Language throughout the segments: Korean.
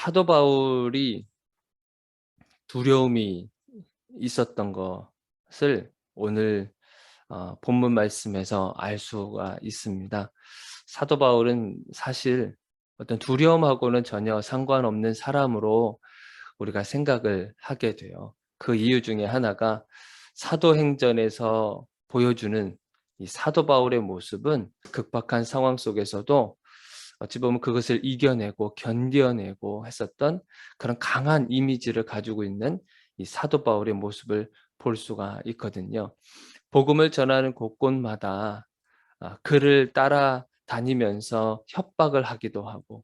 사도 바울이 두려움이 있었던 것을 오늘 본문 말씀에서 알 수가 있습니다. 사도 바울은 사실 어떤 두려움하고는 전혀 상관없는 사람으로 우리가 생각을 하게 돼요. 그 이유 중에 하나가 사도행전에서 보여주는 이 사도 바울의 모습은 극박한 상황 속에서도 어찌 보면 그것을 이겨내고 견뎌내고 했었던 그런 강한 이미지를 가지고 있는 이 사도 바울의 모습을 볼 수가 있거든요. 복음을 전하는 곳곳마다 그를 따라다니면서 협박을 하기도 하고,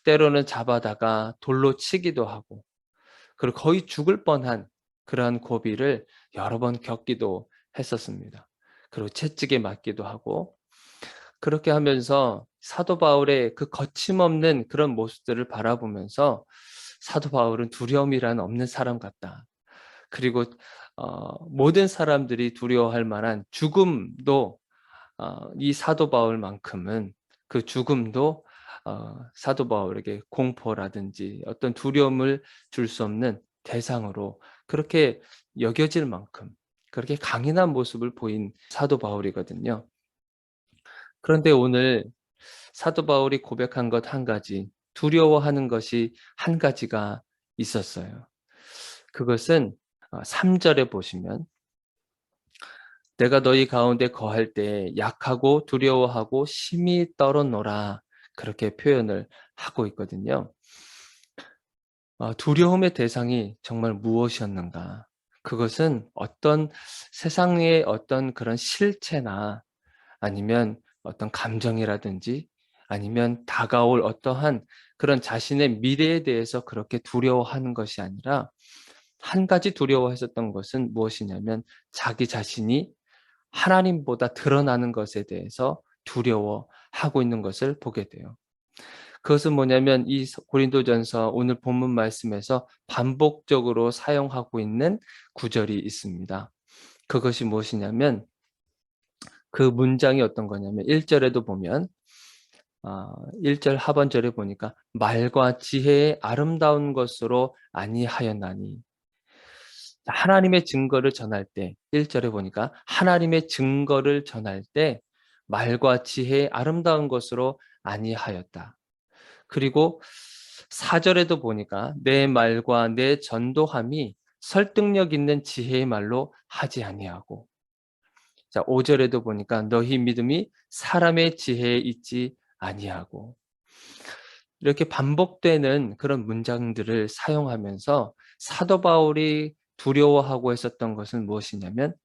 때로는 잡아다가 돌로 치기도 하고, 그리고 거의 죽을 뻔한 그러한 고비를 여러 번 겪기도 했었습니다. 그리고 채찍에 맞기도 하고, 그렇게 하면서 사도 바울의 그 거침없는 그런 모습들을 바라보면서 사도 바울은 두려움이란 없는 사람 같다. 그리고 모든 사람들이 두려워할 만한 죽음도 이 사도 바울만큼은 그 죽음도 사도 바울에게 공포라든지 어떤 두려움을 줄 수 없는 대상으로 그렇게 여겨질 만큼 그렇게 강인한 모습을 보인 사도 바울이거든요. 그런데 오늘 사도 바울이 고백한 것 한 가지, 두려워하는 것이 한 가지가 있었어요. 그것은 3절에 보시면 내가 너희 가운데 거할 때 약하고 두려워하고 심히 떨어노라, 그렇게 표현을 하고 있거든요. 두려움의 대상이 정말 무엇이었는가? 그것은 어떤 세상의 어떤 그런 실체나 아니면 어떤 감정이라든지 아니면 다가올 어떠한 그런 자신의 미래에 대해서 그렇게 두려워하는 것이 아니라 한 가지 두려워했었던 것은 무엇이냐면 자기 자신이 하나님보다 드러나는 것에 대해서 두려워하고 있는 것을 보게 돼요. 그것은 뭐냐면 이 고린도전서 오늘 본문 말씀에서 반복적으로 사용하고 있는 구절이 있습니다. 그것이 무엇이냐면 그 문장이 어떤 거냐면 1절에도 보면 1절 하반절에 보니까 말과 지혜의 아름다운 것으로 아니하였나니, 하나님의 증거를 전할 때 1절에 보니까 하나님의 증거를 전할 때 말과 지혜의 아름다운 것으로 아니하였다. 그리고 4절에도 보니까 내 말과 내 전도함이 설득력 있는 지혜의 말로 하지 아니하고, 자, 5절에도 보니까 너희 믿음이 사람의 지혜에 있지 아니하고, 이렇게 반복되는 그런 문장들을 사용하면서 사도 바울이 두려워하고 있었던 것은 무엇이냐면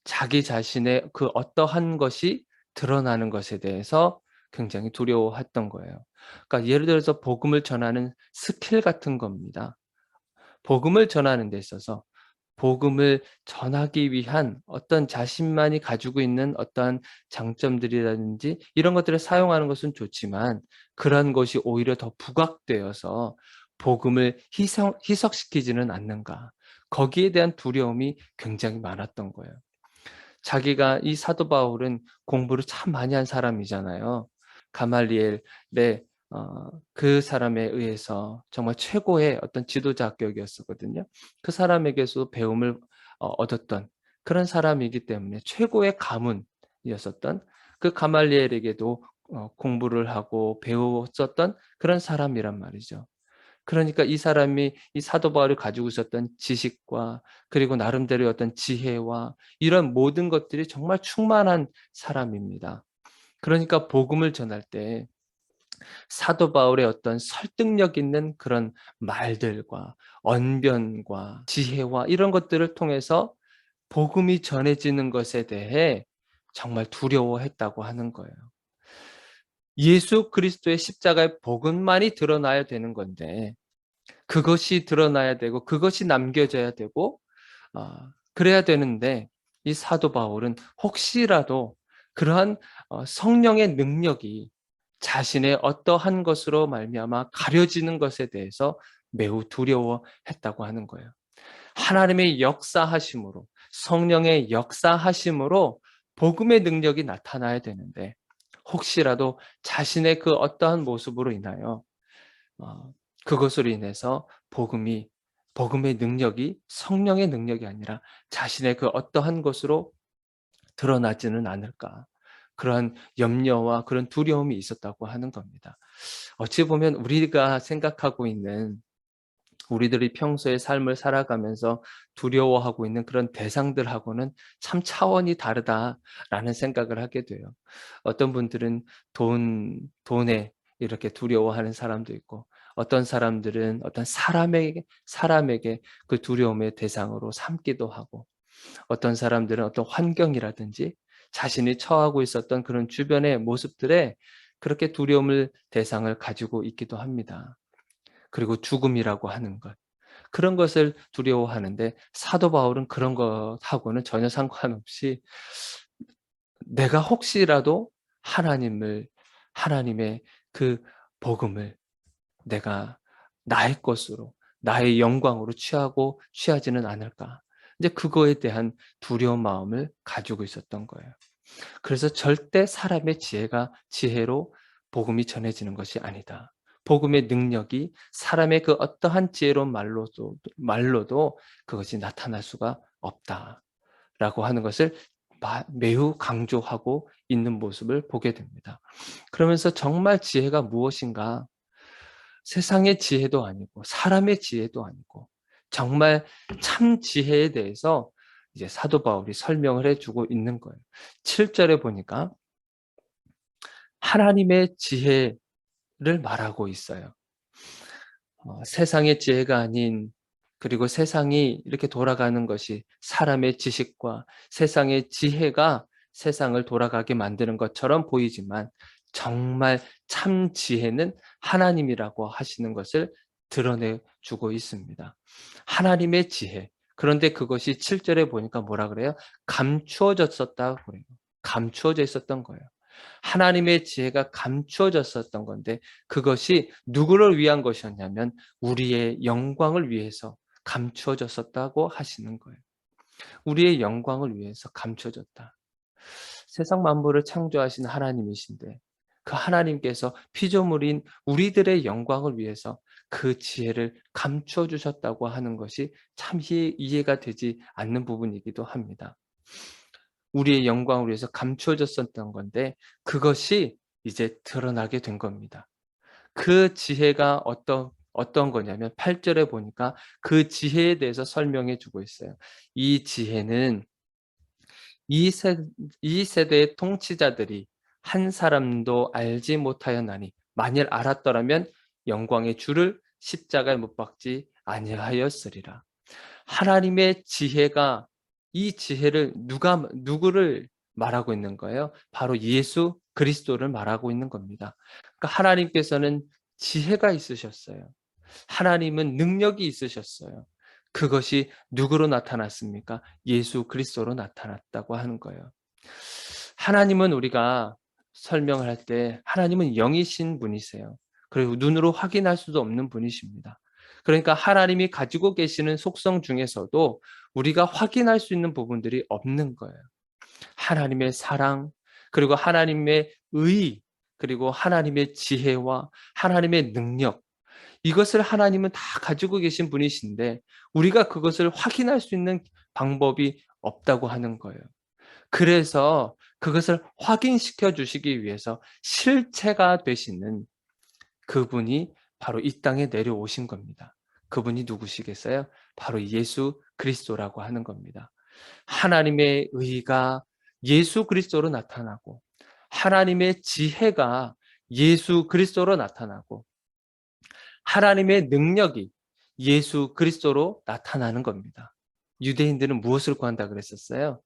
자기 자신의 그 어떠한 것이 드러나는 것에 대해서 굉장히 두려워했던 거예요. 그러니까 예를 들어서 복음을 전하는 스킬 같은 겁니다. 복음을 전하는 데 있어서 복음을 전하기 위한 어떤 자신만이 가지고 있는 어떠한 장점들이라든지 이런 것들을 사용하는 것은 좋지만 그러한 것이 오히려 더 부각되어서 복음을 희석시키지는 않는가. 거기에 대한 두려움이 굉장히 많았던 거예요. 자기가 이 사도 바울은 공부를 참 많이 한 사람이잖아요. 가말리엘의 그 사람에 의해서 정말 최고의 어떤 지도자격이었었거든요. 그 사람에게서 배움을 얻었던 그런 사람이기 때문에 최고의 가문이었었던 그 가말리엘에게도 공부를 하고 배웠었던 그런 사람이란 말이죠. 그러니까 이 사람이 이 사도 바울이 가지고 있었던 지식과 그리고 나름대로의 어떤 지혜와 이런 모든 것들이 정말 충만한 사람입니다. 그러니까 복음을 전할 때 사도 바울의 어떤 설득력 있는 그런 말들과 언변과 지혜와 이런 것들을 통해서 복음이 전해지는 것에 대해 정말 두려워했다고 하는 거예요. 예수 그리스도의 십자가의 복음만이 드러나야 되는 건데 그것이 드러나야 되고 그것이 남겨져야 되고 그래야 되는데 이 사도 바울은 혹시라도 그러한 성령의 능력이 자신의 어떠한 것으로 말미암아 가려지는 것에 대해서 매우 두려워했다고 하는 거예요. 하나님의 역사하심으로, 성령의 역사하심으로 복음의 능력이 나타나야 되는데 혹시라도 자신의 그 어떠한 모습으로 인하여 그것으로 인해서 복음의 능력이 성령의 능력이 아니라 자신의 그 어떠한 것으로 드러나지는 않을까. 그러한 염려와 그런 두려움이 있었다고 하는 겁니다. 어찌 보면 우리가 생각하고 있는, 우리들이 평소에 삶을 살아가면서 두려워하고 있는 그런 대상들하고는 참 차원이 다르다라는 생각을 하게 돼요. 어떤 분들은 돈에 이렇게 두려워하는 사람도 있고, 어떤 사람들은 어떤 사람에게 그 두려움의 대상으로 삼기도 하고, 어떤 사람들은 어떤 환경이라든지 자신이 처하고 있었던 그런 주변의 모습들에 그렇게 두려움을 대상을 가지고 있기도 합니다. 그리고 죽음이라고 하는 것, 그런 것을 두려워하는데, 사도 바울은 그런 것하고는 전혀 상관없이 내가 혹시라도 하나님을 하나님의 그 복음을 내가 나의 것으로, 나의 영광으로 취하지는 않을까. 이제 그거에 대한 두려운 마음을 가지고 있었던 거예요. 그래서 절대 사람의 지혜로 복음이 전해지는 것이 아니다. 복음의 능력이 사람의 그 어떠한 지혜로운 말로도 그것이 나타날 수가 없다라고 하는 것을 매우 강조하고 있는 모습을 보게 됩니다. 그러면서 정말 지혜가 무엇인가? 세상의 지혜도 아니고 사람의 지혜도 아니고 정말 참 지혜에 대해서 이제 사도 바울이 설명을 해주고 있는 거예요. 7절에 보니까 하나님의 지혜를 말하고 있어요. 세상의 지혜가 아닌, 그리고 세상이 이렇게 돌아가는 것이 사람의 지식과 세상의 지혜가 세상을 돌아가게 만드는 것처럼 보이지만, 정말 참 지혜는 하나님이라고 하시는 것을 드러내주고 있습니다. 하나님의 지혜. 그런데 그것이 7절에 보니까 뭐라 그래요? 감추어졌었다고 그래요. 감추어져 있었던 거예요. 하나님의 지혜가 감추어졌었던 건데, 그것이 누구를 위한 것이었냐면 우리의 영광을 위해서 감추어졌었다고 하시는 거예요. 우리의 영광을 위해서 감춰졌다. 세상 만물을 창조하신 하나님이신데, 그 하나님께서 피조물인 우리들의 영광을 위해서 그 지혜를 감추어 주셨다고 하는 것이 참 이해가 되지 않는 부분이기도 합니다. 우리의 영광을 위해서 감추어졌었던 건데, 그것이 이제 드러나게 된 겁니다. 그 지혜가 어떤 거냐면 8절에 보니까 그 지혜에 대해서 설명해 주고 있어요. 이 지혜는 이 세 이 세대의 통치자들이 한 사람도 알지 못하였나니, 만일 알았더라면 영광의 주를 십자가에 못 박지 아니하였으리라. 하나님의 지혜가, 이 지혜를 누구를 말하고 있는 거예요? 바로 예수 그리스도를 말하고 있는 겁니다. 그러니까 하나님께서는 지혜가 있으셨어요. 하나님은 능력이 있으셨어요. 그것이 누구로 나타났습니까? 예수 그리스도로 나타났다고 하는 거예요. 하나님은, 우리가 설명을 할 때 하나님은 영이신 분이세요. 그리고 눈으로 확인할 수도 없는 분이십니다. 그러니까 하나님이 가지고 계시는 속성 중에서도 우리가 확인할 수 있는 부분들이 없는 거예요. 하나님의 사랑, 그리고 하나님의 의, 그리고 하나님의 지혜와 하나님의 능력, 이것을 하나님은 다 가지고 계신 분이신데 우리가 그것을 확인할 수 있는 방법이 없다고 하는 거예요. 그래서 그것을 확인시켜 주시기 위해서 실체가 되시는 그분이 바로 이 땅에 내려오신 겁니다. 그분이 누구시겠어요? 바로 예수 그리스도라고 하는 겁니다. 하나님의 의가 예수 그리스도로 나타나고, 하나님의 지혜가 예수 그리스도로 나타나고, 하나님의 능력이 예수 그리스도로 나타나는 겁니다. 유대인들은 무엇을 구한다 그랬었어요?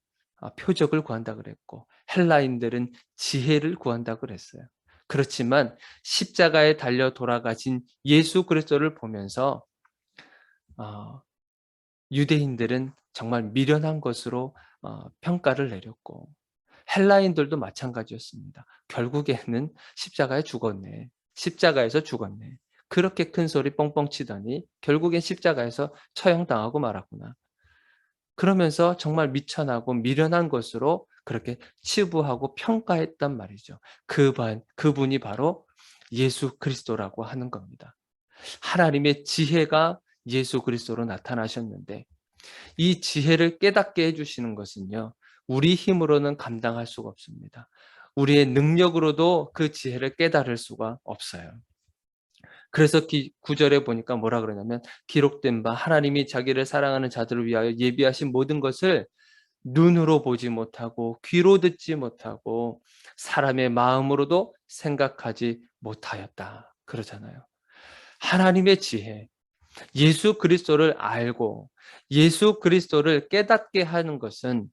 표적을 구한다 그랬고, 헬라인들은 지혜를 구한다 그랬어요. 그렇지만 십자가에 달려 돌아가신 예수 그리스도를 보면서 유대인들은 정말 미련한 것으로 평가를 내렸고, 헬라인들도 마찬가지였습니다. 결국에는 십자가에 죽었네. 십자가에서 죽었네. 그렇게 큰 소리 뻥뻥 치더니 결국엔 십자가에서 처형당하고 말았구나. 그러면서 정말 미천하고 미련한 것으로 그렇게 치부하고 평가했단 말이죠. 그분이 바로 예수 그리스도라고 하는 겁니다. 하나님의 지혜가 예수 그리스도로 나타나셨는데 이 지혜를 깨닫게 해 주시는 것은요. 우리 힘으로는 감당할 수가 없습니다. 우리의 능력으로도 그 지혜를 깨달을 수가 없어요. 그래서 9절에 보니까 뭐라 그러냐면 기록된 바 하나님이 자기를 사랑하는 자들을 위하여 예비하신 모든 것을 눈으로 보지 못하고 귀로 듣지 못하고 사람의 마음으로도 생각하지 못하였다. 그러잖아요. 하나님의 지혜, 예수 그리스도를 알고 예수 그리스도를 깨닫게 하는 것은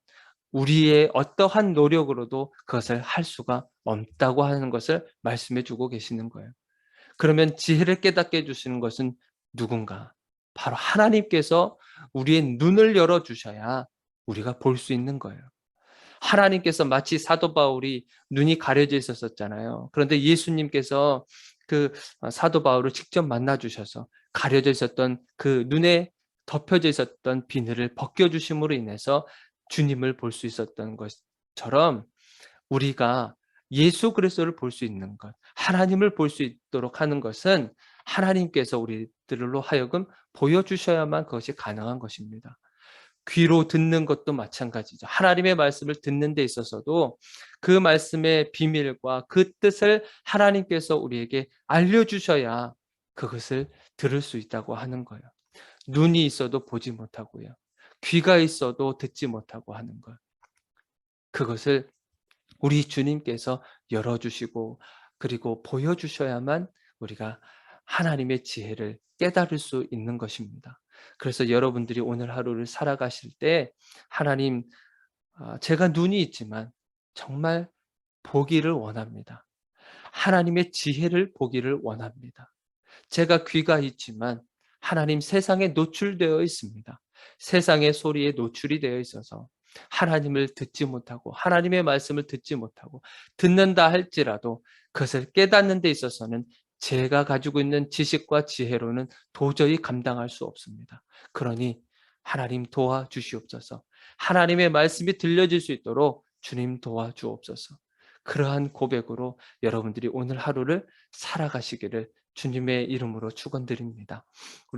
우리의 어떠한 노력으로도 그것을 할 수가 없다고 하는 것을 말씀해 주고 계시는 거예요. 그러면 지혜를 깨닫게 해 주시는 것은 누군가? 바로 하나님께서 우리의 눈을 열어 주셔야 우리가 볼 수 있는 거예요. 하나님께서 마치 사도 바울이 눈이 가려져 있었잖아요. 그런데 예수님께서 그 사도 바울을 직접 만나 주셔서 가려져 있었던 그 눈에 덮여져 있었던 비늘을 벗겨 주심으로 인해서 주님을 볼 수 있었던 것처럼 우리가 예수 그리스도를 볼 수 있는 것, 하나님을 볼 수 있도록 하는 것은 하나님께서 우리들로 하여금 보여주셔야만 그것이 가능한 것입니다. 귀로 듣는 것도 마찬가지죠. 하나님의 말씀을 듣는 데 있어서도 그 말씀의 비밀과 그 뜻을 하나님께서 우리에게 알려주셔야 그것을 들을 수 있다고 하는 거예요. 눈이 있어도 보지 못하고요. 귀가 있어도 듣지 못하고 하는 것. 그것을 우리 주님께서 열어주시고 그리고 보여주셔야만 우리가 하나님의 지혜를 깨달을 수 있는 것입니다. 그래서 여러분들이 오늘 하루를 살아가실 때 하나님, 제가 눈이 있지만 정말 보기를 원합니다. 하나님의 지혜를 보기를 원합니다. 제가 귀가 있지만 하나님 세상에 노출되어 있습니다. 세상의 소리에 노출이 되어 있어서 하나님을 듣지 못하고 하나님의 말씀을 듣지 못하고 듣는다 할지라도 그것을 깨닫는 데 있어서는 제가 가지고 있는 지식과 지혜로는 도저히 감당할 수 없습니다. 그러니 하나님 도와주시옵소서. 하나님의 말씀이 들려질 수 있도록 주님 도와주옵소서. 그러한 고백으로 여러분들이 오늘 하루를 살아가시기를 주님의 이름으로 축원드립니다.